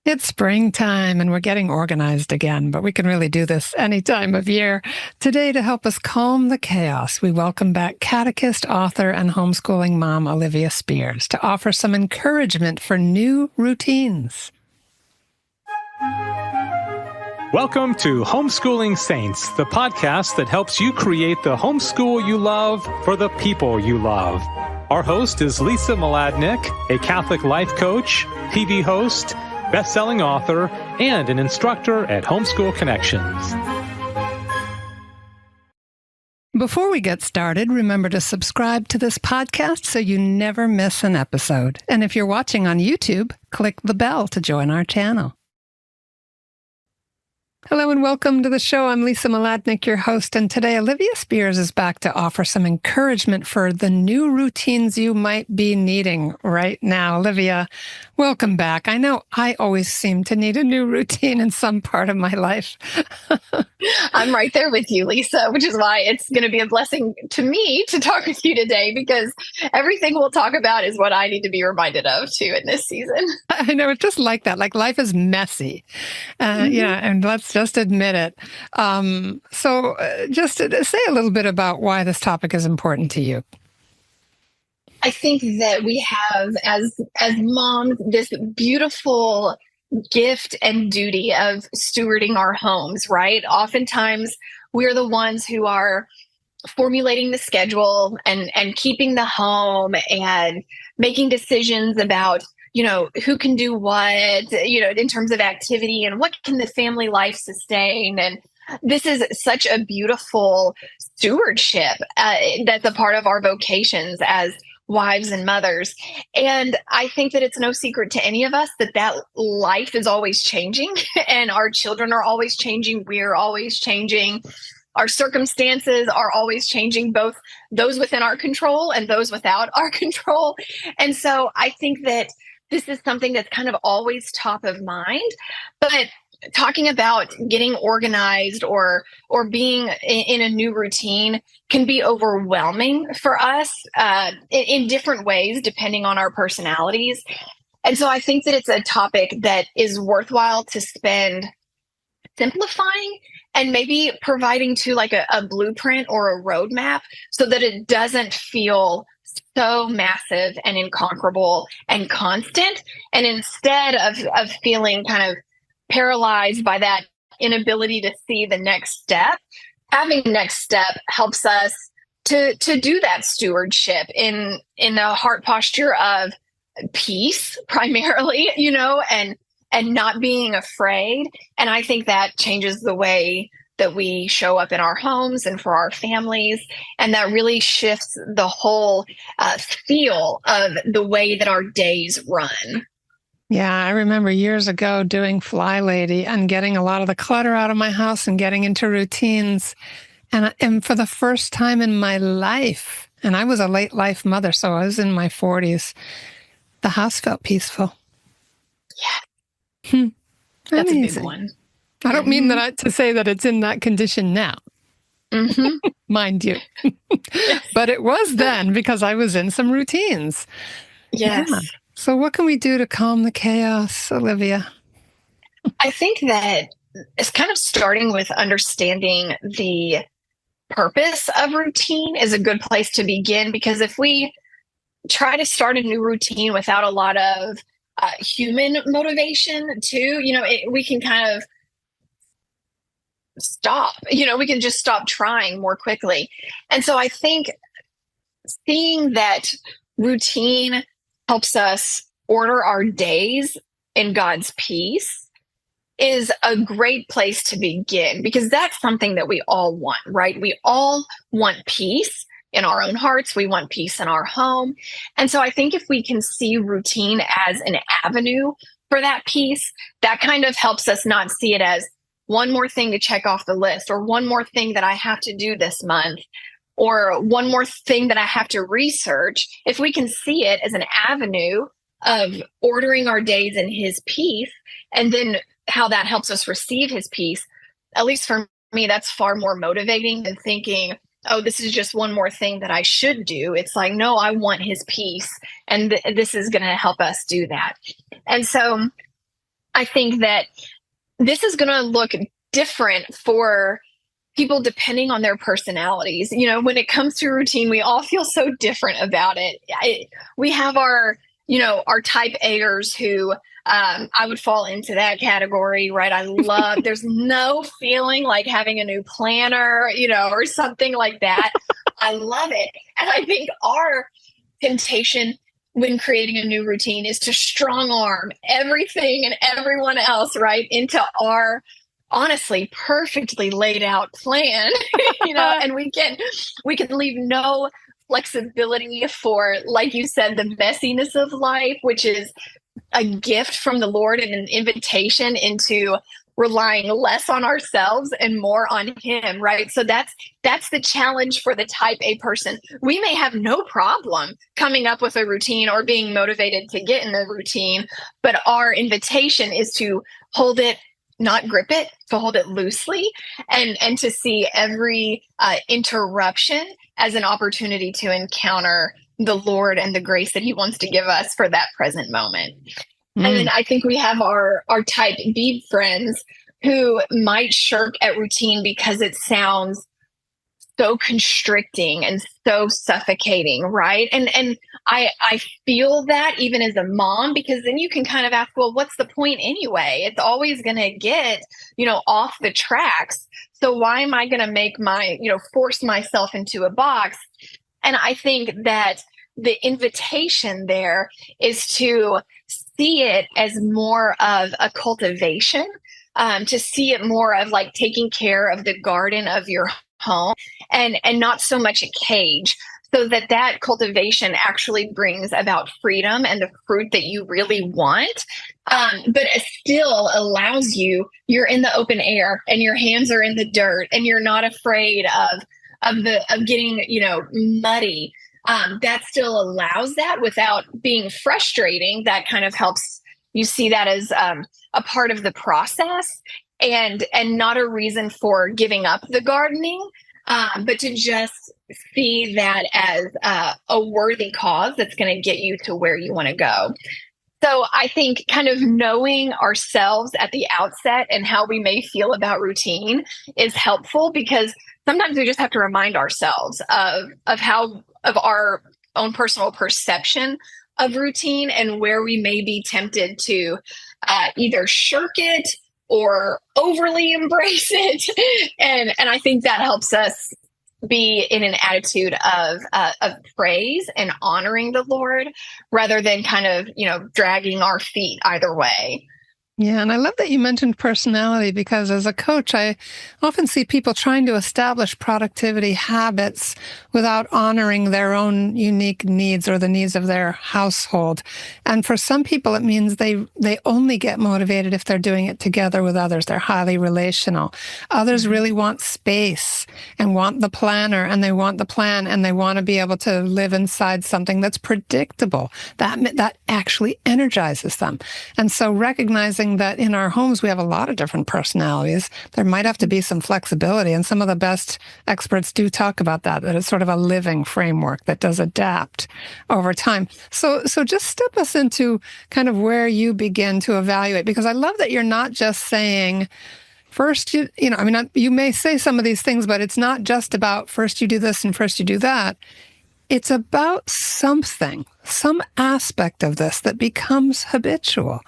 It's springtime and we're getting organized again, but we can really do this any time of year. Today, to help us calm the chaos, we welcome back catechist, author, and homeschooling mom Olivia Spears to offer some encouragement for new routines. Welcome to Homeschooling Saints, the podcast that helps you create the homeschool you love for the people you love. Our host is Lisa Mladinich, a Catholic life coach, TV host, best-selling author, and an instructor at Homeschool Connections. Before we get started, remember to subscribe to this podcast so you never miss an episode. And if you're watching on YouTube, click the bell to join our channel. Hello and welcome to the show. I'm Lisa Mladinich, your host, and today Olivia Spears is back to offer some encouragement for the new routines you might be needing right now. Olivia, welcome back. I know I always seem to need a new routine in some part of my life. I'm right there with you, Lisa, which is why it's going to be a blessing to me to talk with you today, because everything we'll talk about is what I need to be reminded of too in this season. I know, it's just like that. Like, life is messy. Yeah, and let's just admit it. So just to say a little bit about why this topic is important to you. I think that we have, as moms, this beautiful gift and duty of stewarding our homes, right? Oftentimes, we're the ones who are formulating the schedule and keeping the home and making decisions about, who can do what, in terms of activity and what can the family life sustain. And this is such a beautiful stewardship that's a part of our vocations as wives and mothers. And I think that it's no secret to any of us that life is always changing and our children are always changing. We're always changing. Our circumstances are always changing, both those within our control and those without our control. And so I think that this is something that's kind of always top of mind. But talking about getting organized or being in a new routine can be overwhelming for us in different ways, depending on our personalities. And so I think that it's a topic that is worthwhile to spend simplifying and maybe providing to like a blueprint or a roadmap so that it doesn't feel so massive and inconquerable and constant. And instead of feeling kind of paralyzed by that inability to see the next step, having the next step helps us to do that stewardship in a heart posture of peace primarily, and not being afraid. And I think that changes the way that we show up in our homes and for our families. And that really shifts the whole feel of the way that our days run. Yeah, I remember years ago doing Fly Lady and getting a lot of the clutter out of my house and getting into routines. And for the first time in my life, and I was a late life mother, so I was in my 40s, the house felt peaceful. Yeah. That's Amazing. a big one. I don't mean that to say that it's in that condition now, mind you. But it was then because I was in some routines. Yes. Yeah. So what can we do to calm the chaos, Olivia? I think that it's kind of starting with understanding the purpose of routine is a good place to begin, because if we try to start a new routine without a lot of human motivation too, we can kind of stop, we can just stop trying more quickly. And so I think seeing that routine helps us order our days in God's peace is a great place to begin, because that's something that we all want, right? We all want peace in our own hearts. We want peace in our home. And so I think if we can see routine as an avenue for that peace, that kind of helps us not see it as one more thing to check off the list, or one more thing that I have to do this month, or one more thing that I have to research. If we can see it as an avenue of ordering our days in His peace, and then how that helps us receive His peace, at least for me, that's far more motivating than thinking, oh, this is just one more thing that I should do. It's like, no, I want His peace, and this is going to help us do that. And so I think that this is going to look different for people depending on their personalities. When it comes to routine, we all feel so different about it. We have our type A'ers who I would fall into that category, right? There's no feeling like having a new planner, or something like that. I love it. And I think our temptation when creating a new routine is to strong arm everything and everyone else, right, into our honestly perfectly laid out plan, and we can leave no flexibility for, like you said, the messiness of life, which is a gift from the Lord and an invitation into relying less on ourselves and more on him, right? So that's the challenge for the type A person. We may have no problem coming up with a routine or being motivated to get in the routine, but our invitation is to hold it, not grip it, to hold it loosely, and to see every interruption as an opportunity to encounter the Lord and the grace that he wants to give us for that present moment. And then I think we have our type B friends who might shirk at routine because it sounds so constricting and so suffocating, right? And I feel that even as a mom, because then you can kind of ask, well, what's the point anyway? It's always going to get, off the tracks. So why am I going to make force myself into a box? And I think that the invitation there is to see it as more of a cultivation, to see it more of like taking care of the garden of your home and not so much a cage, so that cultivation actually brings about freedom and the fruit that you really want. But it still allows you're in the open air and your hands are in the dirt and you're not afraid of getting, muddy. That still allows that without being frustrating. That kind of helps you see that as a part of the process and not a reason for giving up the gardening, but to just see that as a worthy cause that's going to get you to where you want to go. So I think kind of knowing ourselves at the outset and how we may feel about routine is helpful, because sometimes we just have to remind ourselves of our own personal perception of routine and where we may be tempted to either shirk it or overly embrace it. And I think that helps us be in an attitude of praise and honoring the Lord rather than kind of, dragging our feet either way. Yeah, and I love that you mentioned personality, because as a coach, I often see people trying to establish productivity habits without honoring their own unique needs or the needs of their household. And for some people, it means they only get motivated if they're doing it together with others. They're highly relational. Others really want space and want the planner, and they want the plan, and they want to be able to live inside something that's predictable. That actually energizes them. And so recognizing that in our homes, we have a lot of different personalities. There might have to be some flexibility. And some of the best experts do talk about that it's sort of a living framework that does adapt over time. So just step us into kind of where you begin to evaluate, because I love that you're not just saying, first, you may say some of these things, but it's not just about first you do this and first you do that. It's about some aspect of this that becomes habitual.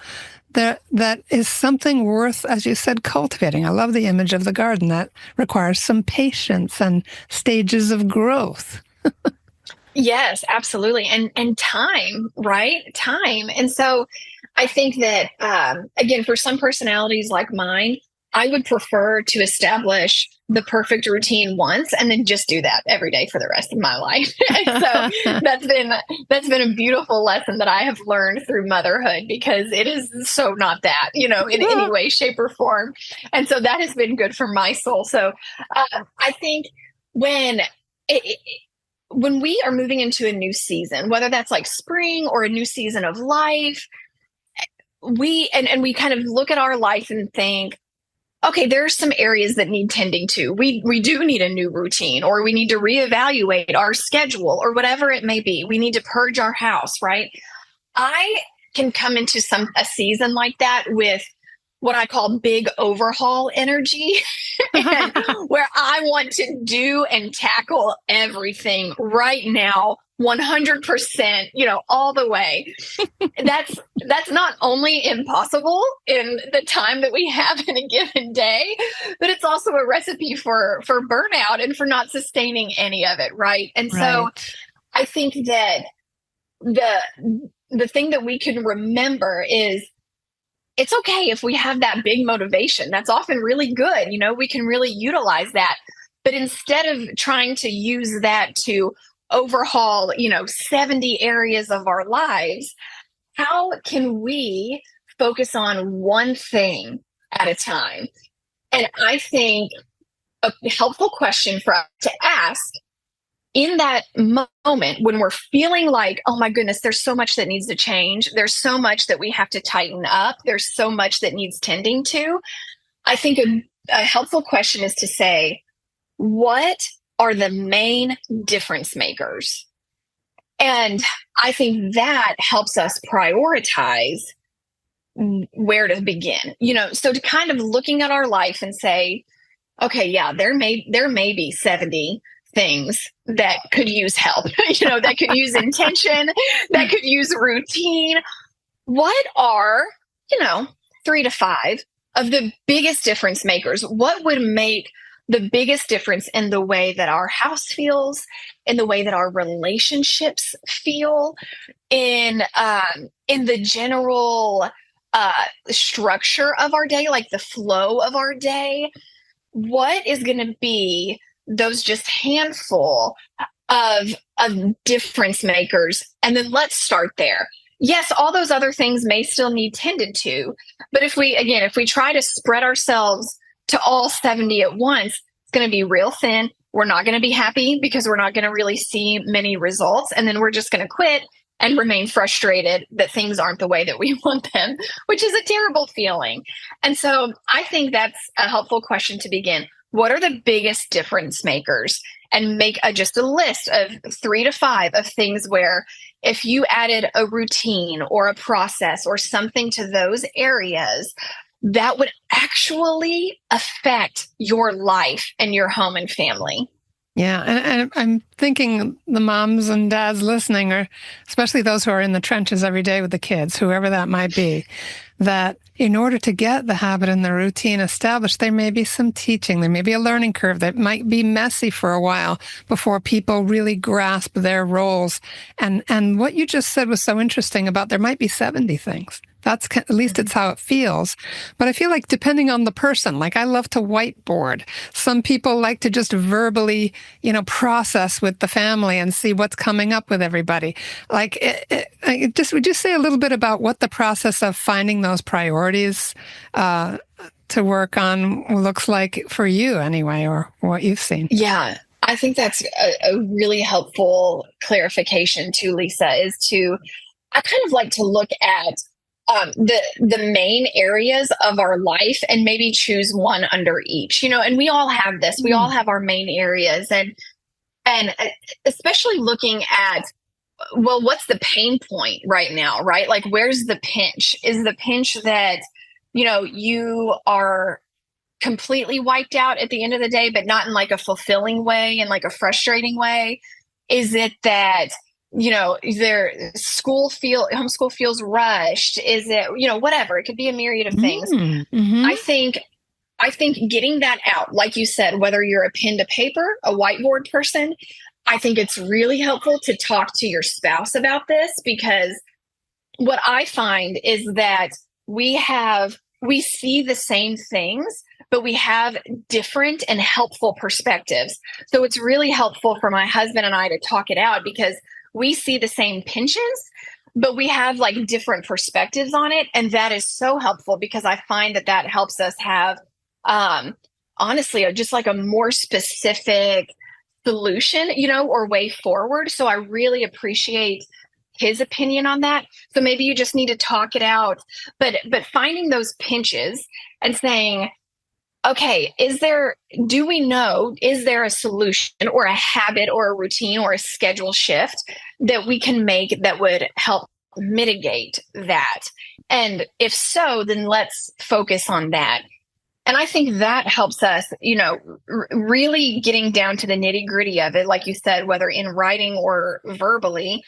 That is something worth, as you said, cultivating. I love the image of the garden that requires some patience and stages of growth. Yes, absolutely. And time, right? Time. And so I think that, again, for some personalities like mine, I would prefer to establish the perfect routine once and then just do that every day for the rest of my life. And so that's been a beautiful lesson that I have learned through motherhood, because it is so not that, in any way, shape, or form. And so that has been good for my soul. So I think when we are moving into a new season, whether that's like spring or a new season of life, we kind of look at our life and think, okay, there are some areas that need tending to. We do need a new routine, or we need to reevaluate our schedule, or whatever it may be. We need to purge our house, right? I can come into a season like that with what I call big overhaul energy, and where I want to do and tackle everything right now, 100%, all the way. That's not only impossible in the time that we have in a given day, but it's also a recipe for burnout and for not sustaining any of it, right? And so Right. I think that the thing that we can remember is it's okay if we have that big motivation. That's often really good. We can really utilize that. But instead of trying to use that to overhaul, 70 areas of our lives, how can we focus on one thing at a time? And I think a helpful question for us to ask in that moment when we're feeling like, oh my goodness, there's so much that needs to change. There's so much that we have to tighten up. There's so much that needs tending to. I think a helpful question is to say, what are the main difference makers? And I think that helps us prioritize where to begin. So to kind of looking at our life and say, okay, yeah, there may be 70 things that could use help, that could use intention, that could use routine. What are, 3 to 5 of the biggest difference makers? What would make the biggest difference in the way that our house feels, in the way that our relationships feel, in the general structure of our day, like the flow of our day? What is going to be those just handful of difference makers? And then let's start there. Yes, all those other things may still need tended to, but if we try to spread ourselves to all 70 at once, it's going to be real thin. We're not going to be happy because we're not going to really see many results. And then we're just going to quit and remain frustrated that things aren't the way that we want them, which is a terrible feeling. And so I think that's a helpful question to begin. What are the biggest difference makers? And make just a list of 3 to 5 of things where if you added a routine or a process or something to those areas, that would actually affect your life and your home and family. Yeah, and I'm thinking the moms and dads listening, or especially those who are in the trenches every day with the kids, whoever that might be, that in order to get the habit and the routine established, there may be some teaching, there may be a learning curve that might be messy for a while before people really grasp their roles. And what you just said was so interesting about there might be 70 things. That's at least it's how it feels. But I feel like depending on the person, like I love to whiteboard. Some people like to just verbally, process with the family and see what's coming up with everybody. Like, would you say a little bit about what the process of finding those priorities to work on looks like for you anyway, or what you've seen? Yeah, I think that's a really helpful clarification too, Lisa, I kind of like to look at the main areas of our life and maybe choose one under each, and we all have this. We all have our main areas, and especially looking at, well, what's the pain point right now, right? Like, where's the pinch? Is the pinch that, you are completely wiped out at the end of the day, but not in like a fulfilling way and like a frustrating way? Is it that their homeschool feels rushed? Is it, whatever? It could be a myriad of things. Mm-hmm. I think getting that out, like you said, whether you're a pen to paper, a whiteboard person, I think it's really helpful to talk to your spouse about this, because what I find is that we see the same things, but we have different and helpful perspectives. So it's really helpful for my husband and I to talk it out, because we see the same pinches, but we have like different perspectives on it. And that is so helpful, because I find that helps us have, honestly, just like a more specific solution, or way forward. So I really appreciate his opinion on that. So maybe you just need to talk it out, but finding those pinches and saying, okay, is there a solution or a habit or a routine or a schedule shift that we can make that would help mitigate that? And if so, then let's focus on that. And I think that helps us, really getting down to the nitty gritty of it, like you said, whether in writing or verbally,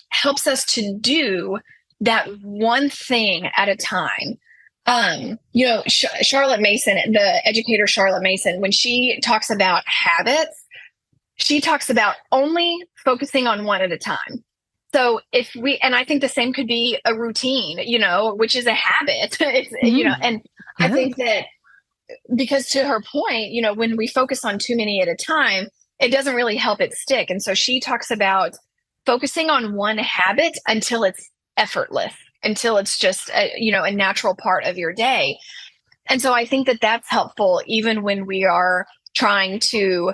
helps us to do that one thing at a time. Charlotte Mason, the educator Charlotte Mason, when she talks about habits, she talks about only focusing on one at a time. So and I think the same could be a routine, which is a habit. And I think that because to her point, when we focus on too many at a time, it doesn't really help it stick. And so she talks about focusing on one habit until it's effortless, until it's just a natural part of your day. And so I think that that's helpful even when we are trying to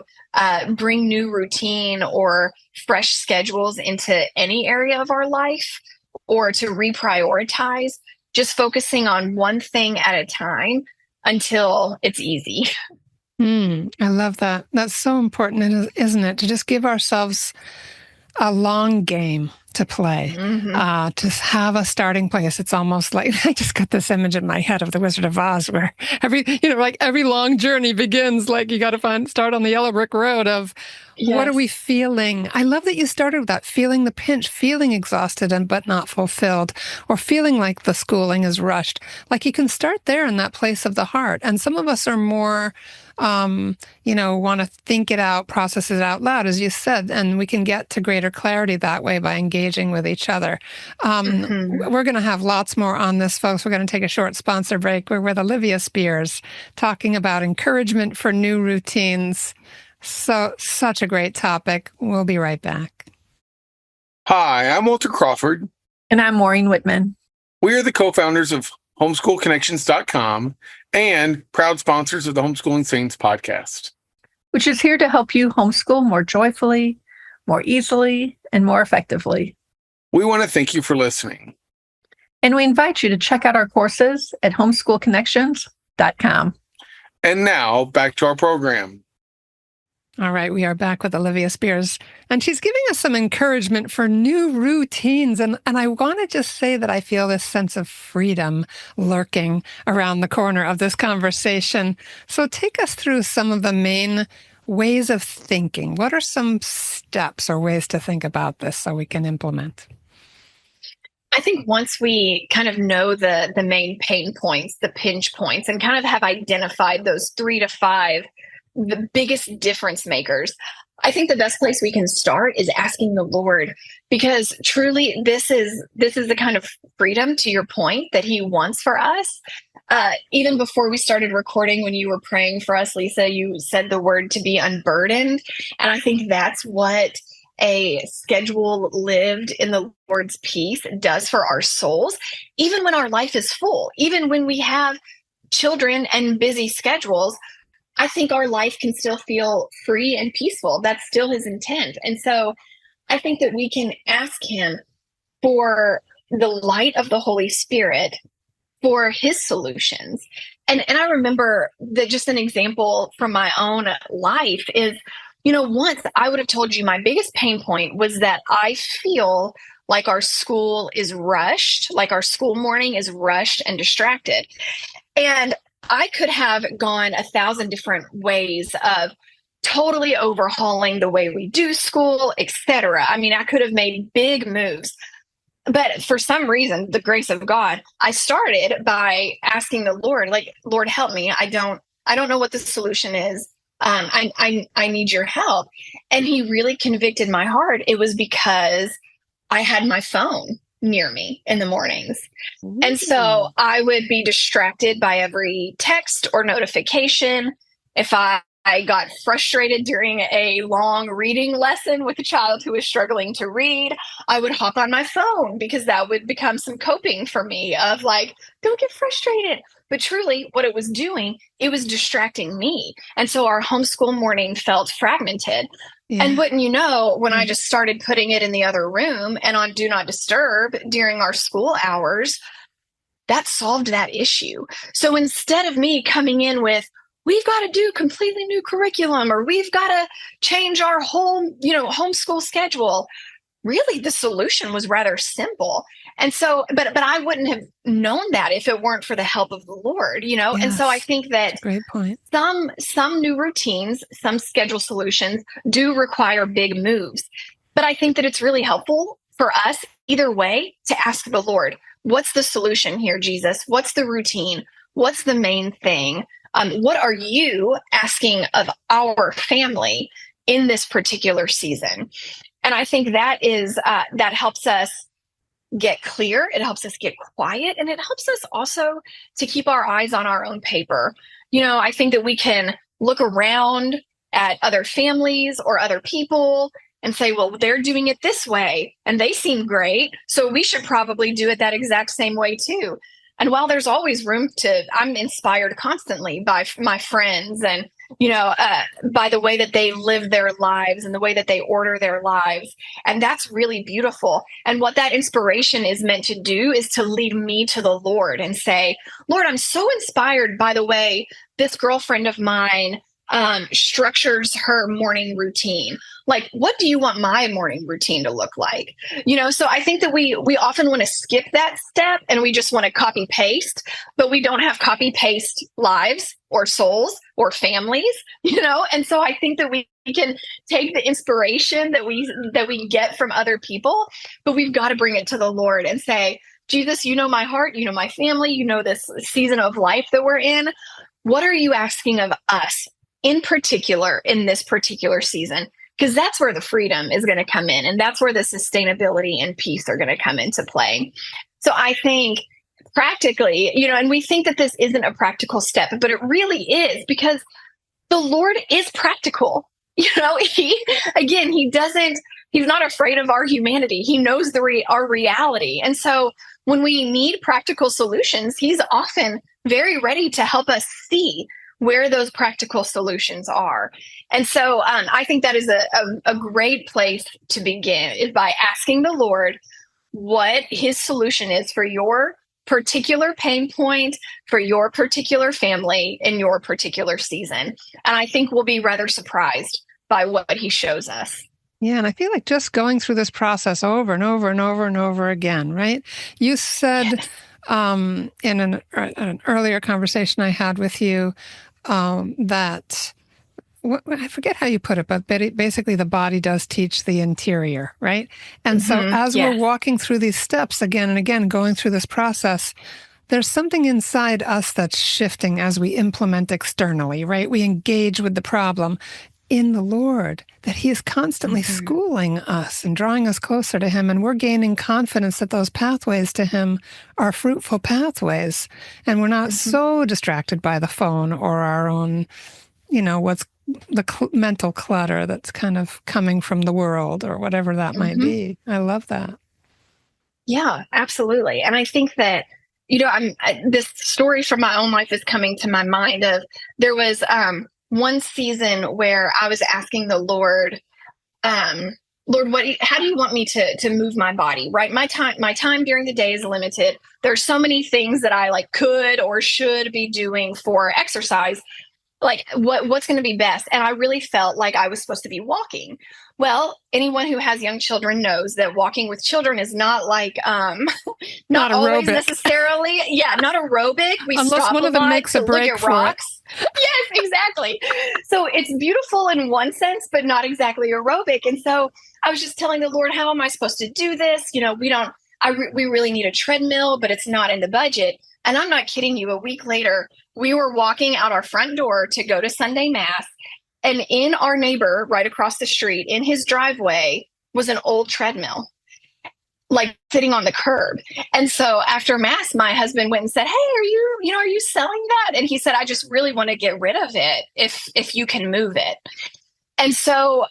bring new routine or fresh schedules into any area of our life, or to reprioritize, just focusing on one thing at a time until it's easy. I love that. That's so important, isn't it? To just give ourselves a long game to play, to have a starting place. It's almost like, I just got this image in my head of the Wizard of Oz, where every long journey begins, like you got to start on the yellow brick road of what are we feeling? I love that you started with that, feeling the pinch, feeling exhausted but not fulfilled, or feeling like the schooling is rushed. Like you can start there in that place of the heart. And some of us are more want to think it out, process it out loud, as you said, and we can get to greater clarity that way by engaging with each other. We're going to have lots more on this, folks. We're going to take a short sponsor break. We're with Olivia Spears talking about encouragement for new routines. So, such a great topic. We'll be right back. Hi, I'm Walter Crawford. And I'm Maureen Whitman. We are the co-founders of homeschoolconnections.com and proud sponsors of the Homeschooling Saints podcast, which is here to help you homeschool more joyfully, more easily, and more effectively. We want to thank you for listening. And we invite you to check out our courses at homeschoolconnections.com. And now, back to our program. All right, we are back with Olivia Spears, and she's giving us some encouragement for new routines. And I want to just say that I feel this sense of freedom lurking around the corner of this conversation. So take us through some of the main ways of thinking. What are some steps or ways to think about this so we can implement? I think once we kind of know the main pain points, the pinch points, and kind of have identified those 3 to 5 the biggest difference makers, I think the best place we can start is asking the Lord, because truly this is the kind of freedom, to your point, that He wants for us. Even before we started recording, when you were praying for us, Lisa, you said the word to be unburdened. And I think that's what a schedule lived in the Lord's peace does for our souls, even when our life is full, even when we have children and busy schedules. I think our life can still feel free and peaceful. That's still His intent. And so I think that we can ask Him for the light of the Holy Spirit, for His solutions. And I remember that just an example from my own life is, once I would have told you my biggest pain point was that I feel like our school is rushed, like our school morning is rushed and distracted. And I could have gone 1,000 different ways of totally overhauling the way we do school, etc. I mean, I could have made big moves. But for some reason, the grace of God, I started by asking the Lord, Lord, help me. I don't know what the solution is. I need your help. And He really convicted my heart. It was because I had my phone near me in the mornings. Ooh. And so I would be distracted by every text or notification. If I got frustrated during a long reading lesson with a child who was struggling to read, I would hop on my phone, because that would become some coping for me of don't get frustrated. But truly what it was doing, it was distracting me. And so our homeschool morning felt fragmented. Yeah. And wouldn't you know, when I just started putting it in the other room and on Do Not Disturb during our school hours, that solved that issue. So instead of me coming in with, we've got to do completely new curriculum, or we've got to change our whole, homeschool schedule, really the solution was rather simple. And so, but I wouldn't have known that if it weren't for the help of the Lord, you know? And so I Yes, think that that's a great point. some new routines, some schedule solutions do require big moves. But I think that it's really helpful for us either way to ask the Lord, what's the solution here, Jesus? What's the routine? What's the main thing? What are you asking of our family in this particular season? And I think that is that helps us get clear. It helps us get quiet, and it helps us also to keep our eyes on our own paper. You know, I think that we can look around at other families or other people and say, well, they're doing it this way and they seem great, so we should probably do it that exact same way too. And while there's always room I'm inspired constantly by my friends and, you know, by the way that they live their lives and the way that they order their lives. And that's really beautiful. And what that inspiration is meant to do is to lead me to the Lord and say, Lord, I'm so inspired by the way this girlfriend of mine structures her morning routine. Like, what do you want my morning routine to look like? You know, so I think that we often want to skip that step and we just want to copy paste, but we don't have copy paste lives or souls or families, you know? And so I think that we can take the inspiration that we get from other people, but we've got to bring it to the Lord and say, Jesus, you know my heart, you know my family, you know this season of life that we're in. What are you asking of us in particular in this particular season? Because that's where the freedom is going to come in, and that's where the sustainability and peace are going to come into play. So I think practically, you know, and we think that this isn't a practical step, but it really is, because the Lord is practical. You know, he's not afraid of our humanity. He knows our reality. And so when we need practical solutions, he's often very ready to help us see where those practical solutions are. And so I think that is a great place to begin, is by asking the Lord what his solution is for your particular pain point, for your particular family in your particular season. And I think we'll be rather surprised by what he shows us. Yeah, and I feel like just going through this process over and over and over and over again, right? You said in an earlier conversation I had with you that, I forget how you put it, but basically the body does teach the interior, right? And so as we're walking through these steps again and again, going through this process, there's something inside us that's shifting as we implement externally, right? We engage with the problem in the Lord, that he is constantly schooling us and drawing us closer to him. And we're gaining confidence that those pathways to him are fruitful pathways. And we're not so distracted by the phone or our own, you know, what's the mental clutter that's kind of coming from the world or whatever that might be. I love that. Yeah, absolutely. And I think that, you know, this story from my own life is coming to my mind of, there was one season where I was asking the Lord, Lord, how do you want me to move my body? Right. My time during the day is limited. There's so many things that I could or should be doing for exercise. Like what's going to be best? And I really felt like I was supposed to be walking. Well, anyone who has young children knows that walking with children is not not always aerobic. Necessarily. Yeah, not aerobic. We Unless stop one of them makes a break for rocks. Yes, exactly. So it's beautiful in one sense, but not exactly aerobic. And so I was just telling the Lord, how am I supposed to do this? You know, we really need a treadmill, but it's not in the budget. And I'm not kidding you. A week later, we were walking out our front door to go to Sunday Mass. And in our neighbor right across the street, in his driveway, was an old treadmill, sitting on the curb. And so after Mass, my husband went and said, hey, are you selling that? And he said, I just really want to get rid of it if you can move it. And so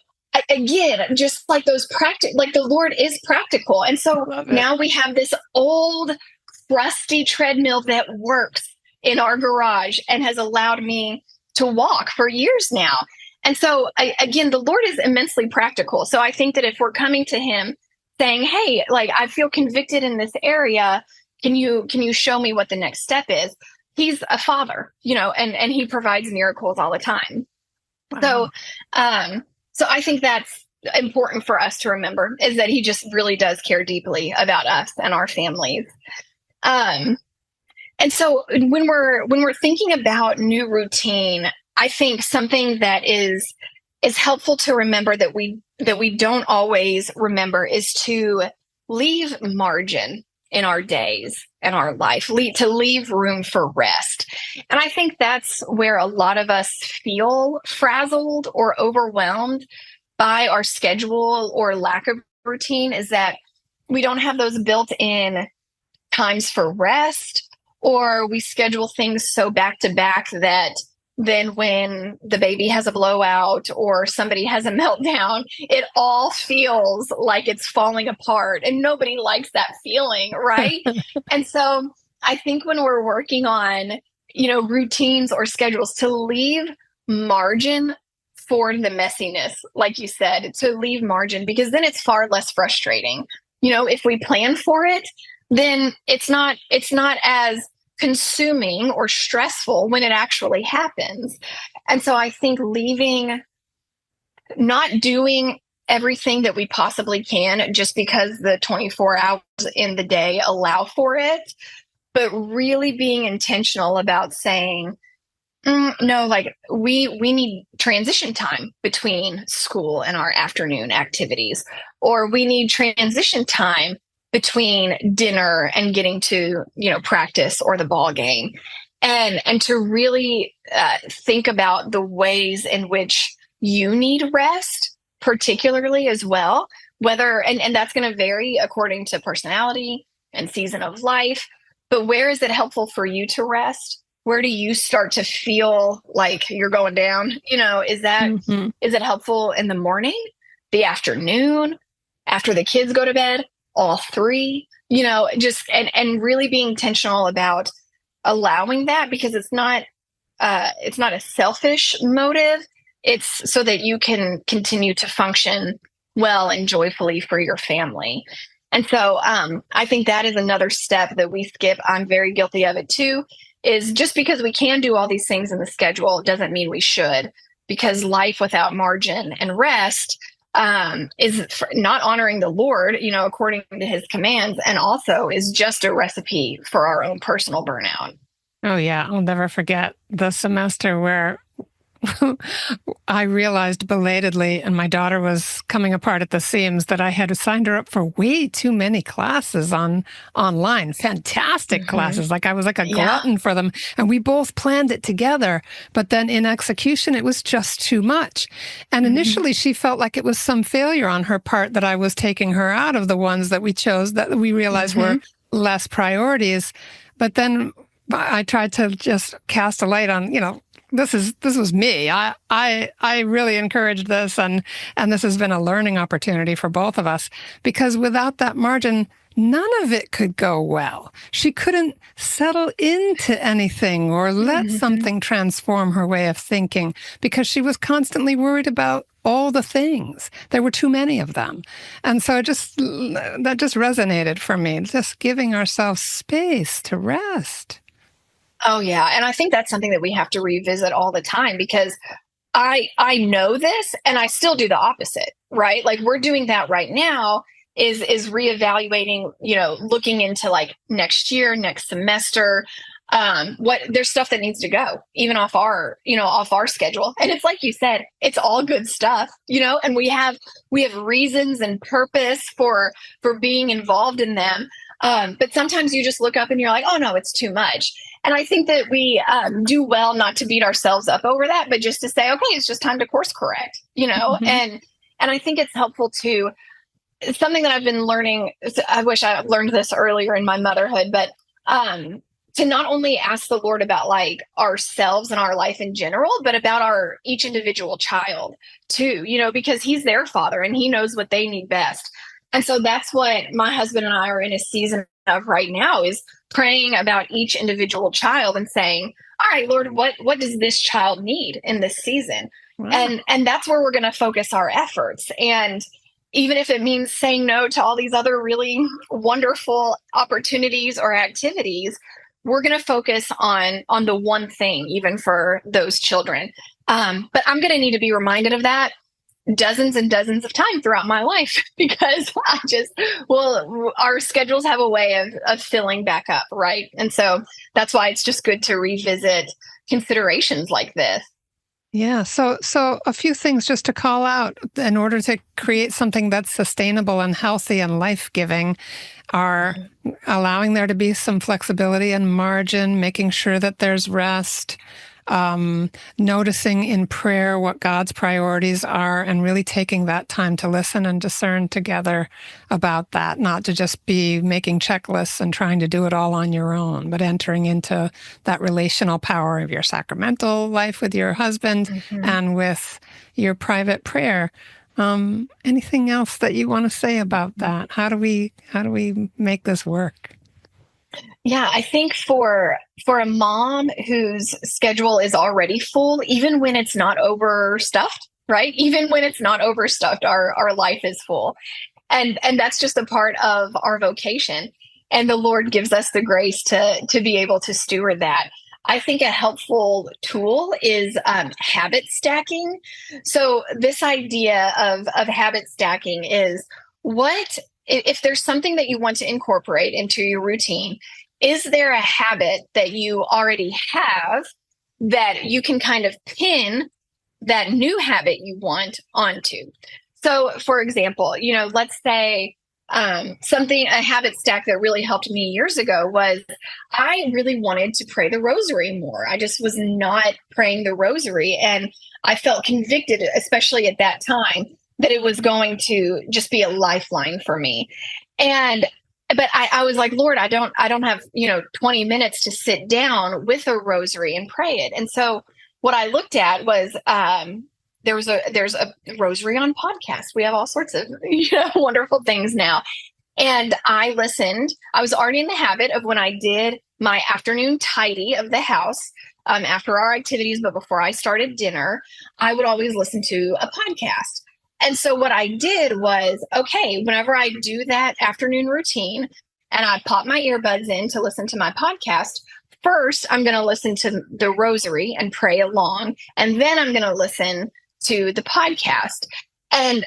again, just like those the Lord is practical. And so now we have this old rusty treadmill that works in our garage and has allowed me to walk for years now. And so again, the Lord is immensely practical. So I think that if we're coming to him saying, hey, I feel convicted in this area, can you show me what the next step is? He's a father, and he provides miracles all the time. Wow. So I think that's important for us to remember is that he just really does care deeply about us and our families. And so when we're thinking about new routine, I think something that is helpful to remember that we don't always remember is to leave margin in our days and our life, to leave room for rest. And I think that's where a lot of us feel frazzled or overwhelmed by our schedule or lack of routine, is that we don't have those built-in times for rest, or we schedule things so back to back that then when the baby has a blowout or somebody has a meltdown, it all feels like it's falling apart, and nobody likes that feeling, right? And so I think when we're working on, routines or schedules, to leave margin for the messiness, like you said, to leave margin, because then it's far less frustrating. If we plan for it, then it's not as consuming or stressful when it actually happens. And so I think not doing everything that we possibly can just because the 24 hours in the day allow for it, but really being intentional about saying, no, like we need transition time between school and our afternoon activities, or we need transition time between dinner and getting to, practice or the ball game, and to really think about the ways in which you need rest, particularly as well, and that's going to vary according to personality and season of life. But where is it helpful for you to rest? Where do you start to feel like you're going down? Is it helpful in the morning, the afternoon, after the kids go to bed? All three, and really being intentional about allowing that, because it's not a selfish motive. It's so that you can continue to function well and joyfully for your family. And so I think that is another step that we skip. I'm very guilty of it too, is just because we can do all these things in the schedule doesn't mean we should, because life without margin and rest is not honoring the Lord, according to his commands, and also is just a recipe for our own personal burnout. Oh, yeah. I'll never forget the semester where I realized belatedly, and my daughter was coming apart at the seams, that I had signed her up for way too many classes online. Fantastic classes. Like I was like a glutton for them. And we both planned it together. But then in execution, it was just too much. And initially, she felt like it was some failure on her part that I was taking her out of the ones that we chose that we realized were less priorities. But then I tried to just cast a light on, this was me. I really encouraged this, and this has been a learning opportunity for both of us, because without that margin, none of it could go well. She couldn't settle into anything or let something transform her way of thinking, because she was constantly worried about all the things. There were too many of them. And so that just resonated for me, just giving ourselves space to rest. Oh, yeah. And I think that's something that we have to revisit all the time, because I know this and I still do the opposite, right? Like we're doing that right now is reevaluating, looking into like next year, next semester, there's stuff that needs to go even off our schedule. And it's like you said, it's all good stuff, and we have reasons and purpose for being involved in them. But sometimes you just look up and you're like, oh no, it's too much. And I think that we do well not to beat ourselves up over that, but just to say, okay, it's just time to course correct, and I think it's helpful to, something that I've been learning. I wish I learned this earlier in my motherhood, but to not only ask the Lord about like ourselves and our life in general, but about each individual child too, because he's their father and he knows what they need best. And so that's what my husband and I are in a season of right now, is praying about each individual child and saying, all right, Lord, what does this child need in this season? Wow. And that's where we're going to focus our efforts. And even if it means saying no to all these other really wonderful opportunities or activities, we're going to focus on the one thing, even for those children. But I'm going to need to be reminded of that dozens and dozens of time throughout my life because our schedules have a way of filling back up, right? And so that's why it's just good to revisit considerations like this. Yeah. So a few things just to call out in order to create something that's sustainable and healthy and life-giving are allowing there to be some flexibility and margin, making sure that there's rest, noticing in prayer what God's priorities are, and really taking that time to listen and discern together about that, not to just be making checklists and trying to do it all on your own, but entering into that relational power of your sacramental life with your husband and with your private prayer. Anything else that you want to say about that? How do we make this work? Yeah, I think for a mom whose schedule is already full, even when it's not overstuffed, right? Even when it's not overstuffed, our life is full. And that's just a part of our vocation. And the Lord gives us the grace to be able to steward that. I think a helpful tool is habit stacking. So this idea of habit stacking is if there's something that you want to incorporate into your routine, is there a habit that you already have that you can kind of pin that new habit you want onto? So, for example, let's say a habit stack that really helped me years ago was I really wanted to pray the rosary more. I just was not praying the rosary. And I felt convicted, especially at that time, that it was going to just be a lifeline for me. But I was like, Lord, I don't have, 20 minutes to sit down with a rosary and pray it. And so what I looked at was, there's a rosary on podcast. We have all sorts of, wonderful things now. And I listened. I was already in the habit of when I did my afternoon tidy of the house, after our activities, but before I started dinner, I would always listen to a podcast. And so what I did was, okay, whenever I do that afternoon routine and I pop my earbuds in to listen to my podcast, first I'm going to listen to the rosary and pray along, and then I'm going to listen to the podcast. And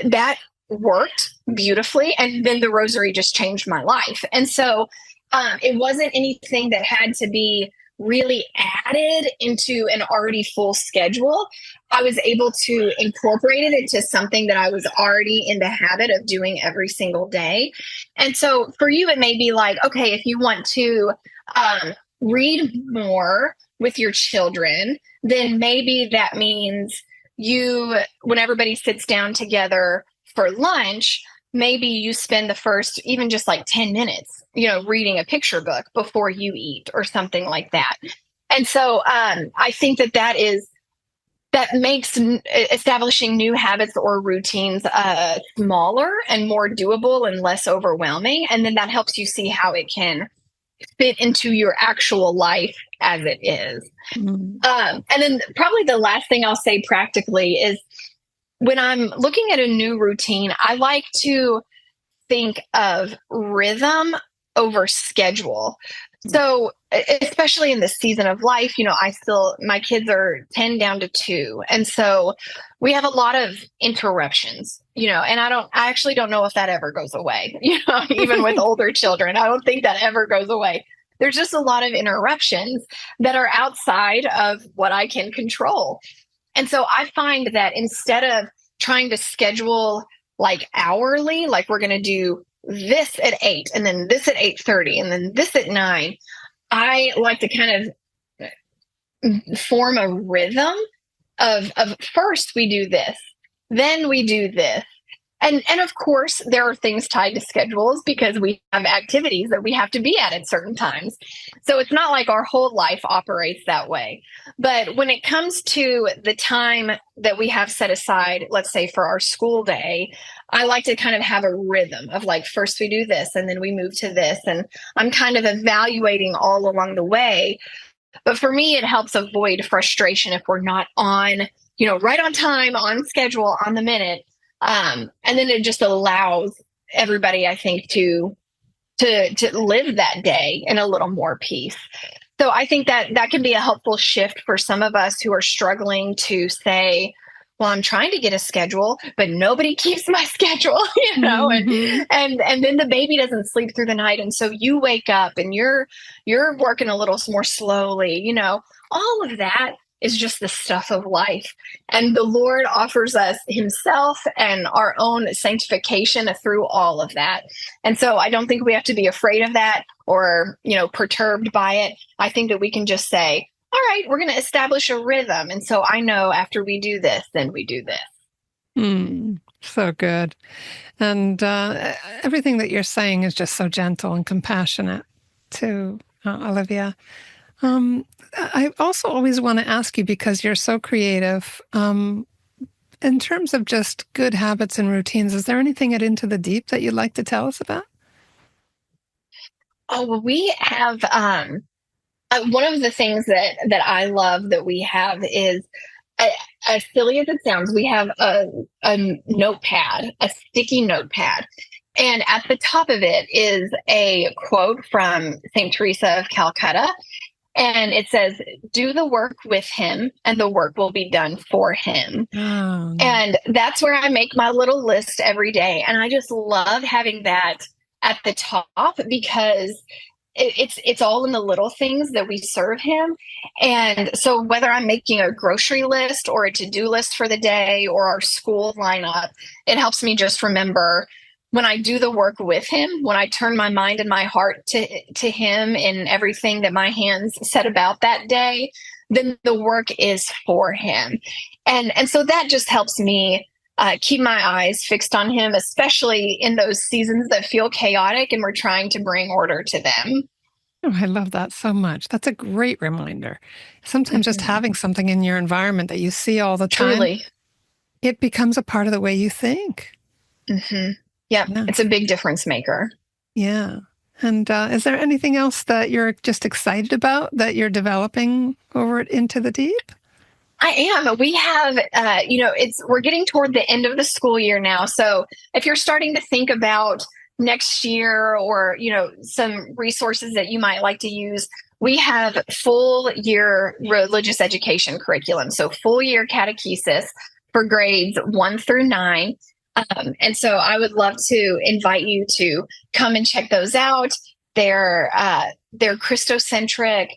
that worked beautifully. And then the rosary just changed my life. And so it wasn't anything that had to be really added into an already full schedule. I was able to incorporate it into something that I was already in the habit of doing every single day. And so for you, it may be like, okay, if you want to read more with your children, then maybe that means when everybody sits down together for lunch, maybe you spend the first even just like 10 minutes, reading a picture book before you eat or something like that. And so I think that makes establishing new habits or routines smaller and more doable and less overwhelming. And then that helps you see how it can fit into your actual life as it is. Mm-hmm. And then probably the last thing I'll say practically is when I'm looking at a new routine, I like to think of rhythm over schedule. So especially in this season of life, my kids are 10 down to 2. And so we have a lot of interruptions, and I actually don't know if that ever goes away, even with older children. I don't think that ever goes away. There's just a lot of interruptions that are outside of what I can control. And so I find that instead of trying to schedule like hourly, like we're going to do this at 8 and then this at 8:30 and then this at 9, I like to kind of form a rhythm of first we do this, then we do this. And of course, there are things tied to schedules because we have activities that we have to be at certain times. So it's not like our whole life operates that way. But when it comes to the time that we have set aside, let's say for our school day, I like to kind of have a rhythm of like, first we do this and then we move to this. And I'm kind of evaluating all along the way. But for me, it helps avoid frustration if we're not on, right on time, on schedule, on the minute. And then it just allows everybody, I think, to live that day in a little more peace. So I think that can be a helpful shift for some of us who are struggling to say, well, I'm trying to get a schedule, but nobody keeps my schedule, Mhm. and then the baby doesn't sleep through the night. And so you wake up and you're working a little more slowly, all of that is just the stuff of life. And the Lord offers us himself and our own sanctification through all of that. And so I don't think we have to be afraid of that or, perturbed by it. I think that we can just say, all right, we're going to establish a rhythm. And so I know after we do this, then we do this. So good. And everything that you're saying is just so gentle and compassionate too, Olivia. I also always want to ask you, because you're so creative, in terms of just good habits and routines, is there anything at Into the Deep that you'd like to tell us about? Oh, well, we have one of the things that I love that we have is, as silly as it sounds, we have a notepad, a sticky notepad. And at the top of it is a quote from St. Teresa of Calcutta. And it says, do the work with him and the work will be done for him. Oh. And that's where I make my little list every day. And I just love having that at the top because it's all in the little things that we serve him. And so whether I'm making a grocery list or a to-do list for the day or our school lineup, it helps me just remember when I do the work with him, when I turn my mind and my heart to him in everything that my hands set about that day, then the work is for him. And so that just helps me keep my eyes fixed on him, especially in those seasons that feel chaotic and we're trying to bring order to them. Oh, I love that so much. That's a great reminder. Sometimes just having something in your environment that you see all the time, Truly. it becomes a part of the way you think. Yeah, it's a big difference maker. Yeah. And is there anything else that you're just excited about that you're developing over at Into the Deep? I am. We have, we're getting toward the end of the school year now. So if you're starting to think about next year or, some resources that you might like to use, we have full year religious education curriculum. So full year catechesis for grades 1 through 9. And so I would love to invite you to come and check those out. They're Christocentric.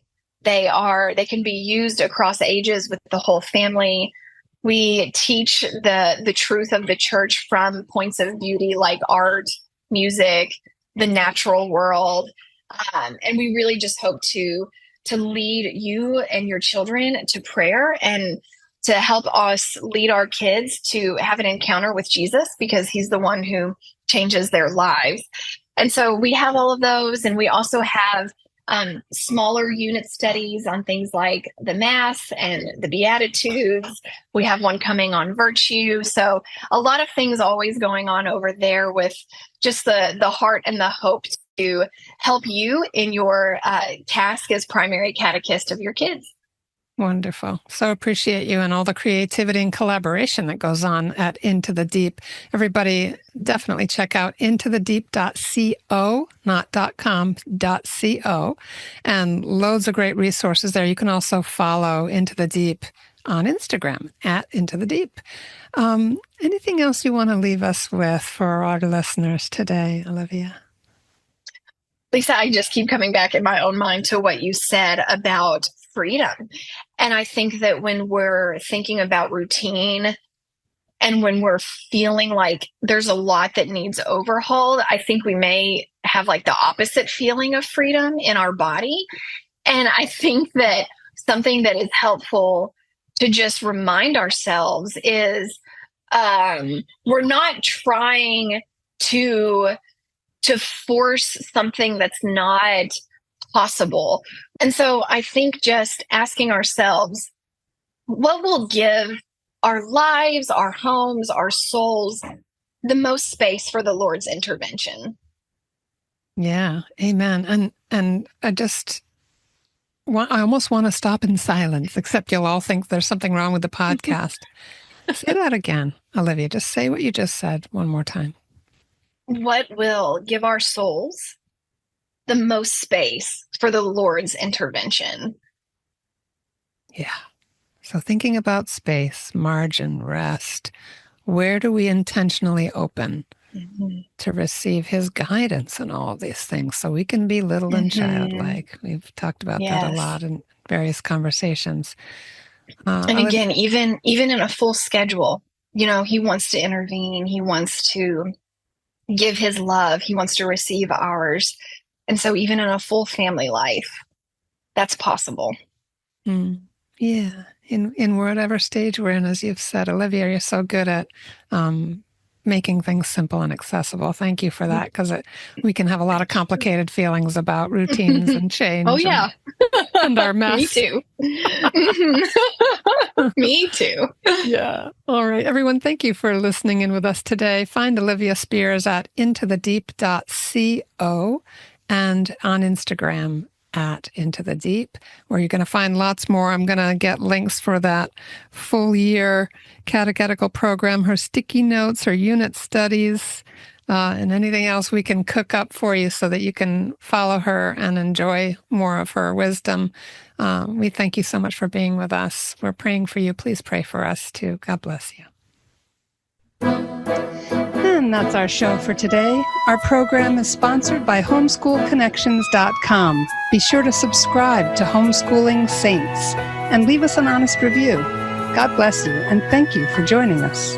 They can be used across ages with the whole family. We teach the truth of the church from points of beauty like art, music, the natural world. And we really just hope to lead you and your children to prayer and to help us lead our kids to have an encounter with Jesus because he's the one who changes their lives. And so we have all of those. And we also have smaller unit studies on things like the Mass and the Beatitudes. We have one coming on virtue. So a lot of things always going on over there with just the heart and the hope to help you in your task as primary catechist of your kids. Wonderful. So appreciate you and all the creativity and collaboration that goes on at Into the Deep. Everybody definitely check out intothedeep.co, not .com, .co, and loads of great resources there. You can also follow Into the Deep on Instagram at Into the Deep. Anything else you want to leave us with for our listeners today, Olivia? Lisa, I just keep coming back in my own mind to what you said about freedom. And I think that when we're thinking about routine and when we're feeling like there's a lot that needs overhauled, I think we may have like the opposite feeling of freedom in our body. And I think that something that is helpful to just remind ourselves is we're not trying to force something that's not possible. And so I think just asking ourselves, what will give our lives, our homes, our souls the most space for the Lord's intervention? Yeah, amen. And I almost want to stop in silence, except you'll all think there's something wrong with the podcast. Say that again, Olivia. Just say what you just said one more time. What will give our souls the most space for the Lord's intervention? Yeah, So thinking about space, margin, rest, where do we intentionally open to receive his guidance in all of these things so we can be little and childlike? We've talked about that a lot in various conversations. And again, even in a full schedule, he wants to intervene. He wants to give his love. He wants to receive ours. And so even in a full family life, that's possible. Yeah. In whatever stage we're in, as you've said, Olivia, you're so good at making things simple and accessible. Thank you for that, because we can have a lot of complicated feelings about routines and change. Oh, yeah. And our mess. Me too. Me too. Yeah. All right, everyone, thank you for listening in with us today. Find Olivia Spears at intothedeep.co and on Instagram at Into the Deep, where you're going to find lots more. I'm going to get links for that full year catechetical program, her sticky notes, her unit studies, and anything else we can cook up for you so that you can follow her and enjoy more of her wisdom. We thank you so much for being with us. We're praying for you. Please pray for us too. God bless you. And that's our show for today. Our program is sponsored by homeschoolconnections.com. Be sure to subscribe to Homeschooling Saints and leave us an honest review. God bless you, and thank you for joining us.